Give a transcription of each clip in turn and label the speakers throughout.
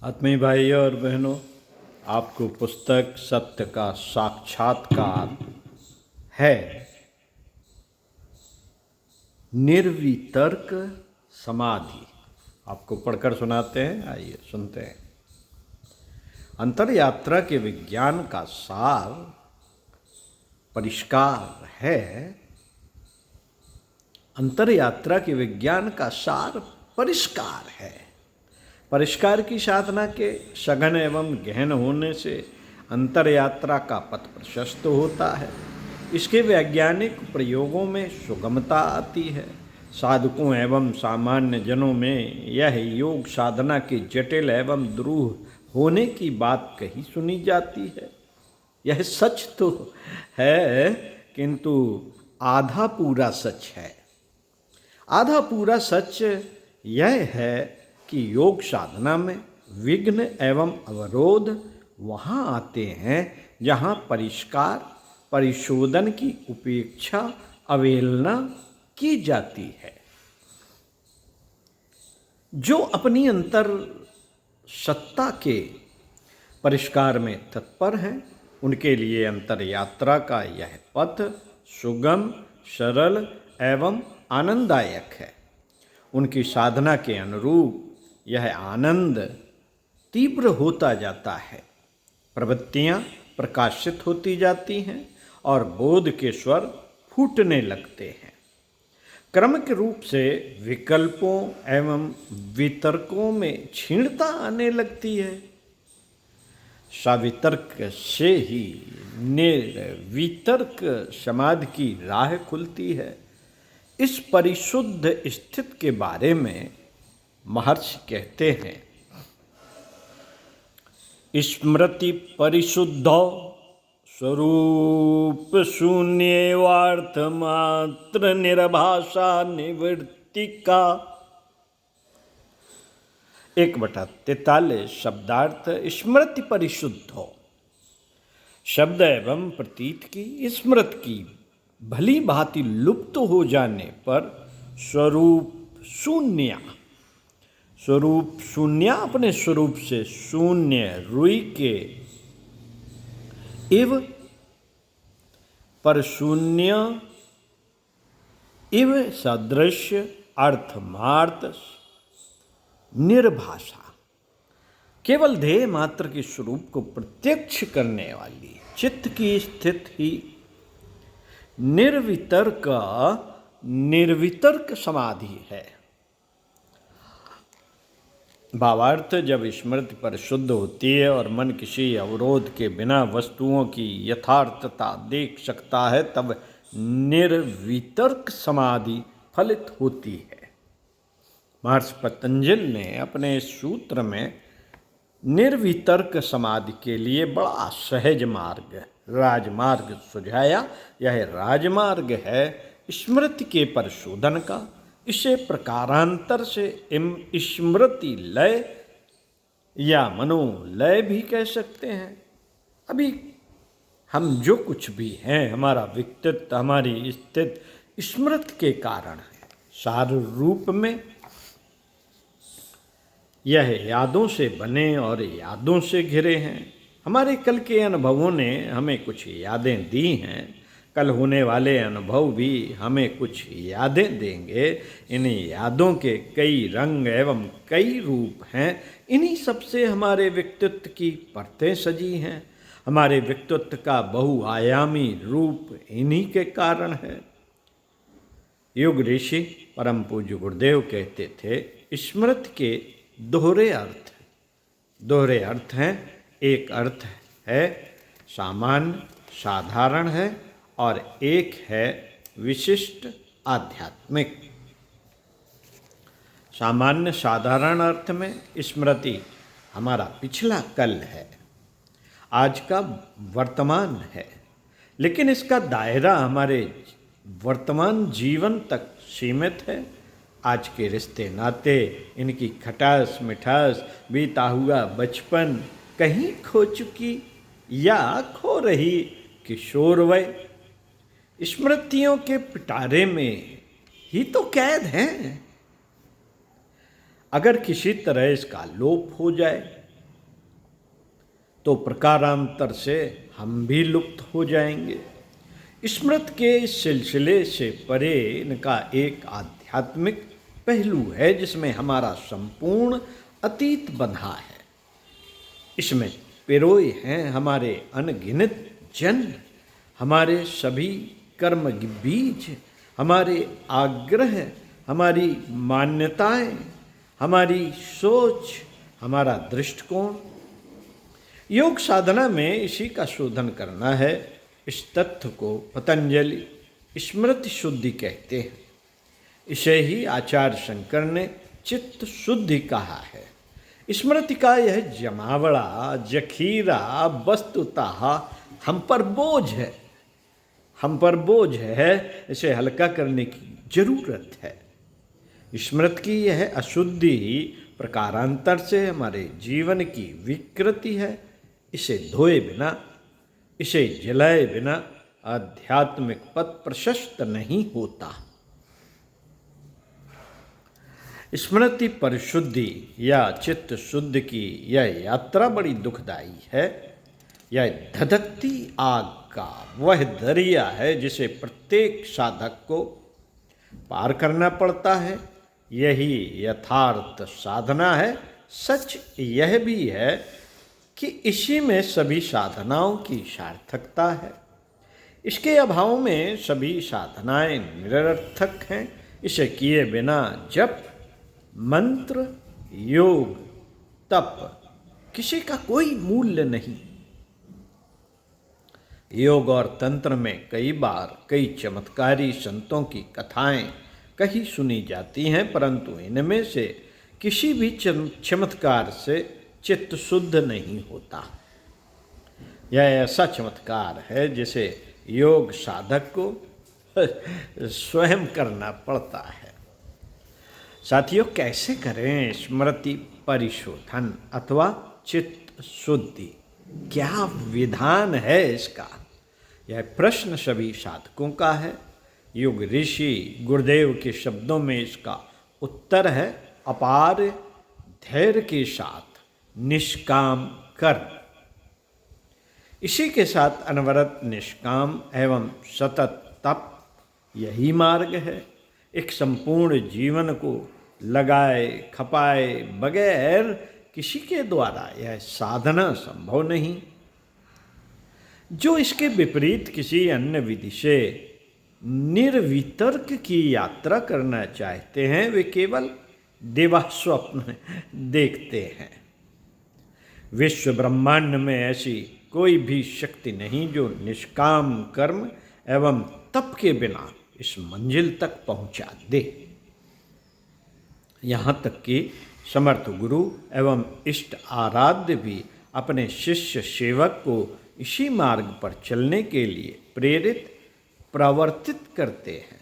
Speaker 1: आत्मीय भाई और बहनों, आपको पुस्तक सत्य का साक्षात्कार है निर्वितर्क समाधि आपको पढ़कर सुनाते हैं। आइए सुनते हैं। अंतर यात्रा के विज्ञान का सार परिष्कार है। अंतर यात्रा के विज्ञान का सार परिष्कार है। परिष्कार की साधना के सघन एवं गहन होने से अंतर यात्रा का पथ प्रशस्त होता है। इसके वैज्ञानिक प्रयोगों में सुगमता आती है। साधकों एवं सामान्य जनों में यह योग साधना के जटिल एवं दुरूह होने की बात कही सुनी जाती है। यह सच तो है, किंतु आधा पूरा सच है। आधा पूरा सच यह है कि योग साधना में विघ्न एवं अवरोध वहाँ आते हैं जहाँ परिष्कार परिशोधन की उपेक्षा अवहेलना की जाती है। जो अपनी अंतर सत्ता के परिष्कार में तत्पर हैं, उनके लिए अंतर यात्रा का यह पथ सुगम, सरल एवं आनंददायक है। उनकी साधना के अनुरूप यह आनंद तीव्र होता जाता है। प्रवृत्तियाँ प्रकाशित होती जाती हैं और बोध के स्वर फूटने लगते हैं। क्रमिक रूप से विकल्पों एवं वितर्कों में क्षीणता आने लगती है। सवितर्क से ही निर्वितर्क समाधि की राह खुलती है। इस परिशुद्ध स्थिति के बारे में महर्षि कहते हैं, स्मृति परिशुद्धो स्वरूप शून्यवार्थ मात्र निरभाषा निवृत्तिका। 1/43 शब्दार्थ स्मृति परिशुद्ध हो। शब्द एवं प्रतीत की स्मृति की भली भांति लुप्त हो जाने पर स्वरूप शून्य, स्वरूप शून्य अपने स्वरूप से शून्य रुई के इव पर शून्य इव सदृश्य अर्थमार्थ निर्भाषा केवल ध्येय मात्र के स्वरूप को प्रत्यक्ष करने वाली चित्त की स्थिति ही निर्वितर्क समाधि है। भावार्थ, जब स्मृति परिशुद्ध होती है और मन किसी अवरोध के बिना वस्तुओं की यथार्थता देख सकता है, तब निर्वितर्क समाधि फलित होती है। महर्षि पतंजलि ने अपने इस सूत्र में निर्वितर्क समाधि के लिए बड़ा सहज मार्ग, राजमार्ग सुझाया। यह राजमार्ग है स्मृति के परिशोधन का। इसे प्रकारांतर से स्मृति लय या मनोलय भी कह सकते हैं। अभी हम जो कुछ भी हैं, हमारा व्यक्तित्व, हमारी स्थिति स्मृति के कारण है। सार रूप में यह यादों से बने और यादों से घिरे हैं। हमारे कल के अनुभवों ने हमें कुछ यादें दी हैं। कल होने वाले अनुभव भी हमें कुछ यादें देंगे। इन यादों के कई रंग एवं कई रूप हैं। इन्हीं सबसे हमारे व्यक्तित्व की परतें सजी हैं। हमारे व्यक्तित्व का बहुआयामी रूप इन्हीं के कारण है। युग ऋषि परम पूज्य गुरुदेव कहते थे, स्मृति के दोहरे अर्थ हैं। एक अर्थ है सामान्य साधारण है और एक है विशिष्ट आध्यात्मिक। सामान्य साधारण अर्थ में स्मृति हमारा पिछला कल है, आज का वर्तमान है, लेकिन इसका दायरा हमारे वर्तमान जीवन तक सीमित है। आज के रिश्ते नाते, इनकी खटास मिठास, बीता हुआ बचपन, कहीं खो चुकी या खो रही किशोर वय स्मृतियों के पिटारे में ही तो कैद हैं। अगर किसी तरह इसका लोप हो जाए तो प्रकारांतर से हम भी लुप्त हो जाएंगे। स्मृति के इस सिलसिले से परे इनका एक आध्यात्मिक पहलू है जिसमें हमारा संपूर्ण अतीत बंधा है। इसमें पिरोए हैं हमारे अनगिनत जन्म, हमारे सभी कर्म बीज, हमारे आग्रह, हमारी मान्यताएं, हमारी सोच, हमारा दृष्टिकोण। योग साधना में इसी का शोधन करना है। इस तथ्य को पतंजलि स्मृति शुद्धि कहते हैं। इसे ही आचार्य शंकर ने चित्त शुद्धि कहा है। स्मृति का यह जमावड़ा जखीरा वस्तुतः हम पर बोझ है, हम पर बोझ है। इसे हल्का करने की जरूरत है। स्मृति की यह अशुद्धि प्रकारांतर से हमारे जीवन की विकृति है। इसे धोए बिना, इसे जलाए बिना आध्यात्मिक पथ प्रशस्त नहीं होता। स्मृति परिशुद्धि या चित्त शुद्धि की यह यात्रा बड़ी दुखदाई है। यह धधकती आग का वह दरिया है जिसे प्रत्येक साधक को पार करना पड़ता है। यही यथार्थ साधना है। सच यह भी है कि इसी में सभी साधनाओं की सार्थकता है। इसके अभाव में सभी साधनाएं निरर्थक हैं। इसे किए बिना जप, मंत्र, योग, तप किसी का कोई मूल्य नहीं। योग और तंत्र में कई बार कई चमत्कारी संतों की कथाएं कहीं सुनी जाती हैं, परंतु इनमें से किसी भी चमत्कार से चित्त शुद्ध नहीं होता। यह ऐसा चमत्कार है जिसे योग साधक को स्वयं करना पड़ता है। साथियों, कैसे करें स्मृति परिशोधन अथवा चित्त शुद्धि? क्या विधान है इसका? यह प्रश्न सभी साधकों का है। योग ऋषि गुरुदेव के शब्दों में इसका उत्तर है अपार धैर्य के साथ निष्काम कर्म। इसी के साथ अनवरत निष्काम एवं सतत तप, यही मार्ग है। एक संपूर्ण जीवन को लगाए खपाए बगैर किसी के द्वारा यह साधना संभव नहीं। जो इसके विपरीत किसी अन्य विधि से निर्वितर्क की यात्रा करना चाहते हैं, वे केवल देवास्वप्न देखते हैं। विश्व ब्रह्मांड में ऐसी कोई भी शक्ति नहीं जो निष्काम कर्म एवं तप के बिना इस मंजिल तक पहुंचा दे। यहाँ तक कि समर्थ गुरु एवं इष्ट आराध्य भी अपने शिष्य सेवक को इसी मार्ग पर चलने के लिए प्रेरित प्रवर्तित करते हैं।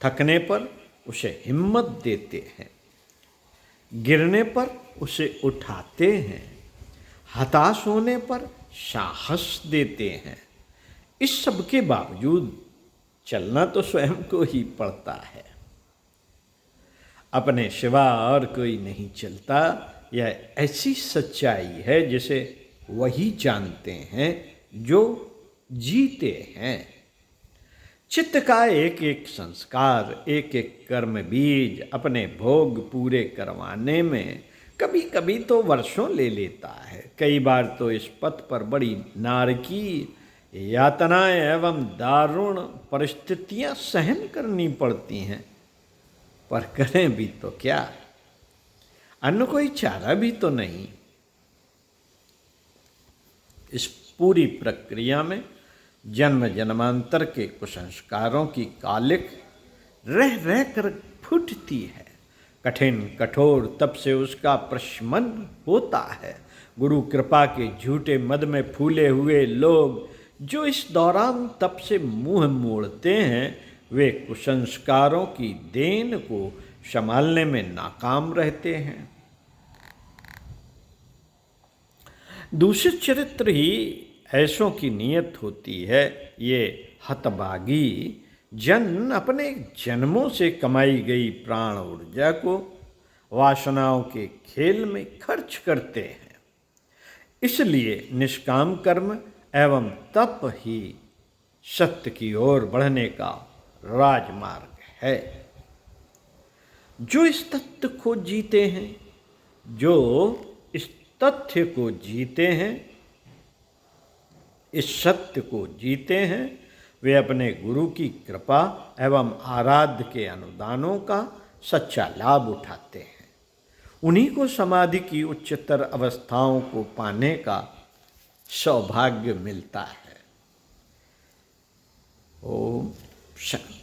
Speaker 1: थकने पर उसे हिम्मत देते हैं, गिरने पर उसे उठाते हैं, हताश होने पर साहस देते हैं। इस सब के बावजूद चलना तो स्वयं को ही पड़ता है। अपने सिवा और कोई नहीं चलता। यह ऐसी सच्चाई है जिसे वही जानते हैं जो जीते हैं। चित्त का एक एक संस्कार, एक एक कर्म बीज अपने भोग पूरे करवाने में कभी कभी तो वर्षों ले लेता है। कई बार तो इस पथ पर बड़ी नारकीय यातनाएं एवं दारुण परिस्थितियां सहन करनी पड़ती हैं। पर करें भी तो क्या? अन्य कोई चारा भी तो नहीं। इस पूरी प्रक्रिया में जन्म जन्मांतर के कुसंस्कारों की कालिक रह रह कर फूटती है। कठिन कठोर तप से उसका प्रशमन होता है। गुरु कृपा के झूठे मद में फूले हुए लोग जो इस दौरान तप से मुंह मोड़ते हैं, वे कुसंस्कारों की देन को संभालने में नाकाम रहते हैं। दूषित चरित्र ही ऐसों की नियत होती है। ये हतभागी जन अपने जन्मों से कमाई गई प्राण ऊर्जा को वासनाओं के खेल में खर्च करते हैं। इसलिए निष्काम कर्म एवं तप ही सत्य की ओर बढ़ने का राजमार्ग है। जो इस तत्व को जीते हैं, जो इस तथ्य को जीते हैं, इस सत्य को जीते हैं, वे अपने गुरु की कृपा एवं आराध्य के अनुदानों का सच्चा लाभ उठाते हैं। उन्हीं को समाधि की उच्चतर अवस्थाओं को पाने का सौभाग्य मिलता है। ओम शांति।